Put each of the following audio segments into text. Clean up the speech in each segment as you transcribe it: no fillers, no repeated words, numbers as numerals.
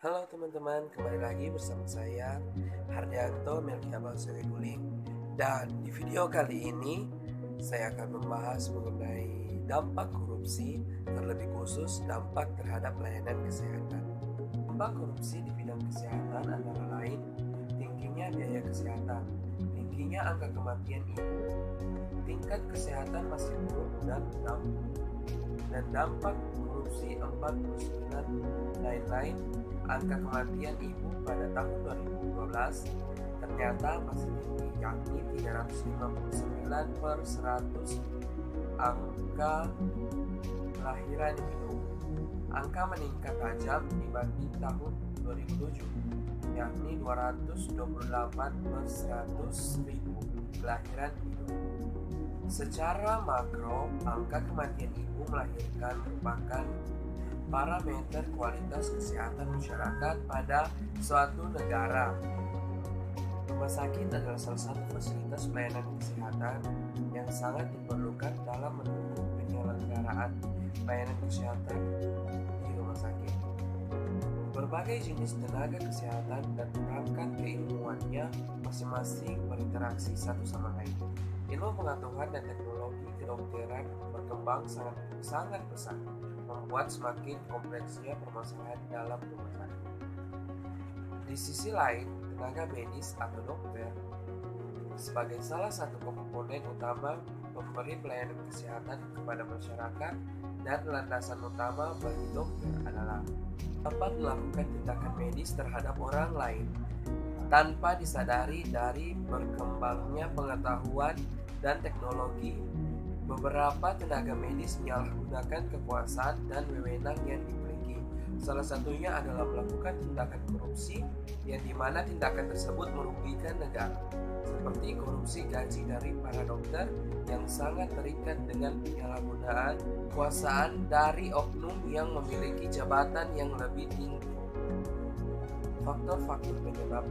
Halo teman-teman, kembali lagi bersama saya Hardianto Melki Abang Guling. Dan di video kali ini saya akan membahas mengenai dampak korupsi, terlebih khusus dampak terhadap layanan kesehatan. Dampak korupsi di bidang kesehatan antara lain tingginya biaya kesehatan, tingginya angka kematian ibu, tingkat kesehatan masih buruk dan dampak korupsi 49 lain-lain. Angka kematian ibu pada tahun 2012 ternyata masih tinggi, yakni 359 per 100 angka kelahiran hidup. Angka meningkat tajam dibanding tahun 2007, yakni 228 per 100 ribu kelahiran hidup. Secara makro, angka kematian ibu melahirkan merupakan parameter kualitas kesehatan masyarakat pada suatu negara. Rumah sakit adalah salah satu fasilitas pelayanan kesehatan yang sangat diperlukan dalam mendukung penyelenggaraan pelayanan kesehatan di rumah sakit. Berbagai jenis tenaga kesehatan dan perangkat keilmuannya masing-masing berinteraksi satu sama lain. Ilmu pengetahuan dan teknologi kedokteran berkembang sangat pesat, membuat semakin kompleksnya permasalahan dalam rumah sakit. Di sisi lain, tenaga medis atau dokter sebagai salah satu komponen utama memberi pelayanan kesehatan kepada masyarakat, dan landasan utama bagi dokter adalah dapat melakukan tindakan medis terhadap orang lain tanpa disadari. Dari berkembangnya pengetahuan dan teknologi, beberapa tenaga medis menyalahgunakan kekuasaan dan wewenang yang dimiliki. Salah satunya adalah melakukan tindakan korupsi, yang dimana tindakan tersebut merugikan negara, seperti korupsi gaji dari para dokter yang sangat terikat dengan penyalahgunaan kekuasaan dari oknum yang memiliki jabatan yang lebih tinggi. Faktor-faktor penyebab.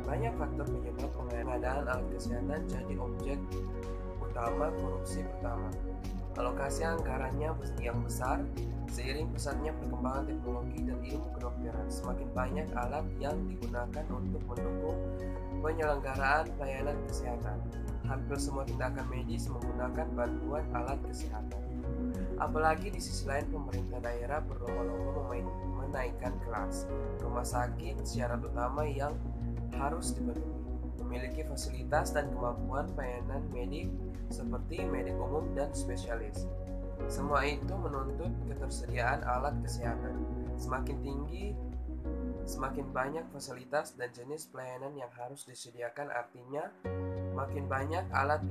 Banyak faktor penyebab pengadaan alat kesehatan jadi objek utama korupsi. Pertama, alokasi anggarannya yang besar. Seiring pesatnya perkembangan teknologi dan ilmu kedokteran, semakin banyak alat yang digunakan untuk mendukung penyelenggaraan pelayanan kesehatan. Hampir semua tindakan medis menggunakan bantuan alat kesehatan. Apalagi di sisi lain, pemerintah daerah berlomba-lomba menaikkan kelas rumah sakit. Syarat utama yang harus dipenuhi memiliki fasilitas dan kemampuan pelayanan medik seperti medik umum dan spesialis. Semua itu menuntut ketersediaan alat kesehatan. Semakin tinggi, semakin banyak fasilitas dan jenis pelayanan yang harus disediakan, artinya makin banyak alat.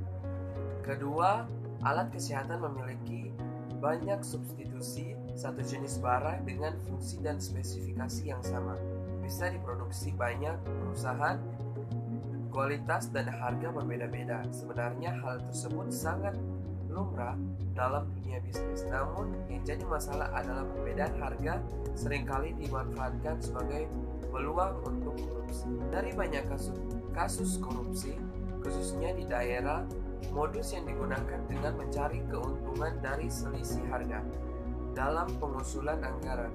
Kedua, alat kesehatan memiliki banyak substitusi. Satu jenis barang dengan fungsi dan spesifikasi yang sama bisa diproduksi banyak perusahaan, kualitas dan harga berbeda-beda. Sebenarnya hal tersebut sangat lumrah dalam dunia bisnis. Namun yang jadi masalah adalah perbedaan harga seringkali dimanfaatkan sebagai peluang untuk korupsi. Dari banyak kasus korupsi, khususnya di daerah, modus yang digunakan dengan mencari keuntungan dari selisih harga dalam pengusulan anggaran.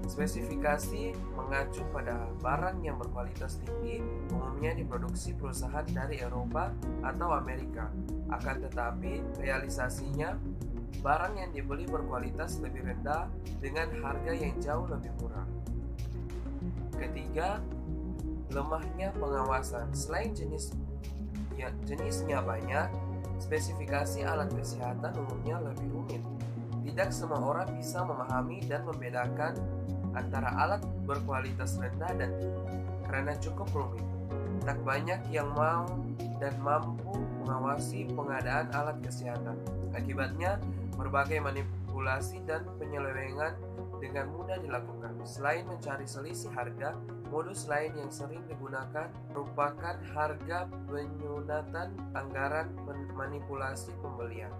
Spesifikasi mengacu pada barang yang berkualitas tinggi, umumnya diproduksi perusahaan dari Eropa atau Amerika. Akan tetapi, realisasinya barang yang dibeli berkualitas lebih rendah dengan harga yang jauh lebih murah. Ketiga, lemahnya pengawasan. Selain jenisnya banyak, spesifikasi alat kesehatan umumnya lebih rumit. Tidak semua orang bisa memahami dan membedakan antara alat berkualitas rendah dan tinggi karena cukup rumit. Tak banyak yang mau dan mampu mengawasi pengadaan alat kesehatan. Akibatnya, berbagai manipulasi dan penyelewengan dengan mudah dilakukan. Selain mencari selisih harga, modus lain yang sering digunakan merupakan harga penyunatan anggaran, manipulasi pembelian.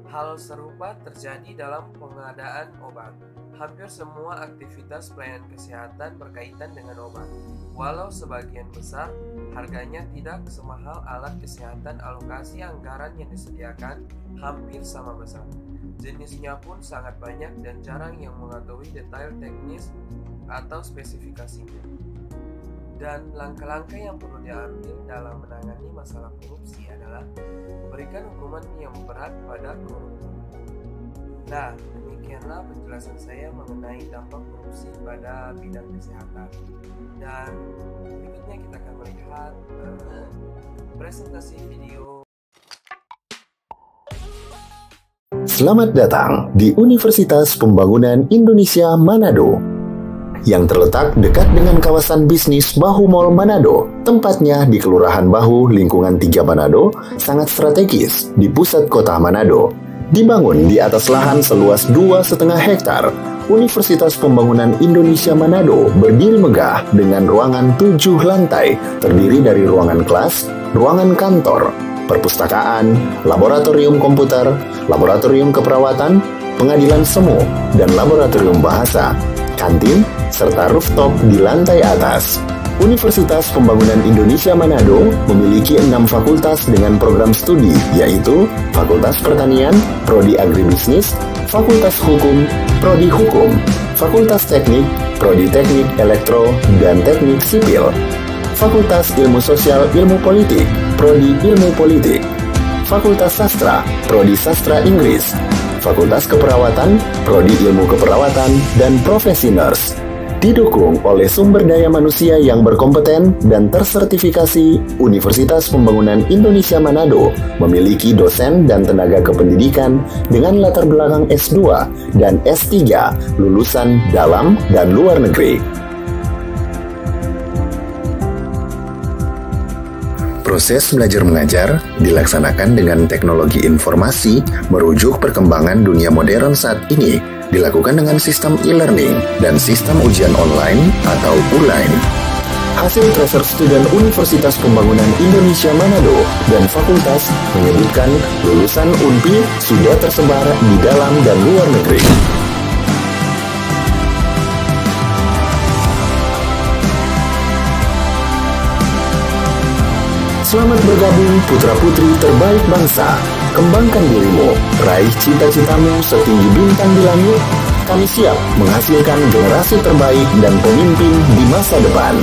Hal serupa terjadi dalam pengadaan obat. Hampir semua aktivitas pelayanan kesehatan berkaitan dengan obat. Walau sebagian besar harganya tidak semahal alat kesehatan, alokasi anggaran yang disediakan hampir sama besar. Jenisnya pun sangat banyak dan jarang yang mengetahui detail teknis atau spesifikasinya. Dan langkah-langkah yang perlu diambil dalam menangani masalah korupsi adalah memberikan hukuman yang berat pada koruptor. Nah, demikianlah penjelasan saya mengenai dampak korupsi pada bidang kesehatan. Dan berikutnya kita akan melihat presentasi video. Selamat datang di Universitas Pembangunan Indonesia Manado yang terletak dekat dengan kawasan bisnis Bahu Mall Manado. Tempatnya di Kelurahan Bahu, lingkungan 3 Manado, sangat strategis di pusat kota Manado. Dibangun di atas lahan seluas 2,5 hektar, Universitas Pembangunan Indonesia Manado berdiri megah dengan ruangan 7 lantai, terdiri dari ruangan kelas, ruangan kantor, perpustakaan, laboratorium komputer, laboratorium keperawatan, pengadilan semu, dan laboratorium bahasa, kantin, serta rooftop di lantai atas. Universitas Pembangunan Indonesia Manado memiliki 6 fakultas dengan program studi, yaitu Fakultas Pertanian, Prodi Agribisnis, Fakultas Hukum, Prodi Hukum, Fakultas Teknik, Prodi Teknik Elektro dan Teknik Sipil, Fakultas Ilmu Sosial Ilmu Politik, Prodi Ilmu Politik, Fakultas Sastra, Prodi Sastra Inggris, Fakultas Keperawatan, Prodi Ilmu Keperawatan, dan Profesi Nurse. Didukung oleh sumber daya manusia yang berkompeten dan tersertifikasi, Universitas Pembangunan Indonesia Manado memiliki dosen dan tenaga kependidikan dengan latar belakang S2 dan S3 lulusan dalam dan luar negeri. Proses belajar mengajar dilaksanakan dengan teknologi informasi merujuk perkembangan dunia modern saat ini, dilakukan dengan sistem e-learning dan sistem ujian online atau ULAIN. Hasil tracer student Universitas Pembangunan Indonesia Manado dan fakultas menyebutkan lulusan UNPI sudah tersebar di dalam dan luar negeri. Selamat bergabung putra-putri terbaik bangsa. Kembangkan dirimu, raih cita-citamu setinggi bintang di langit. Kami siap menghasilkan generasi terbaik dan pemimpin di masa depan.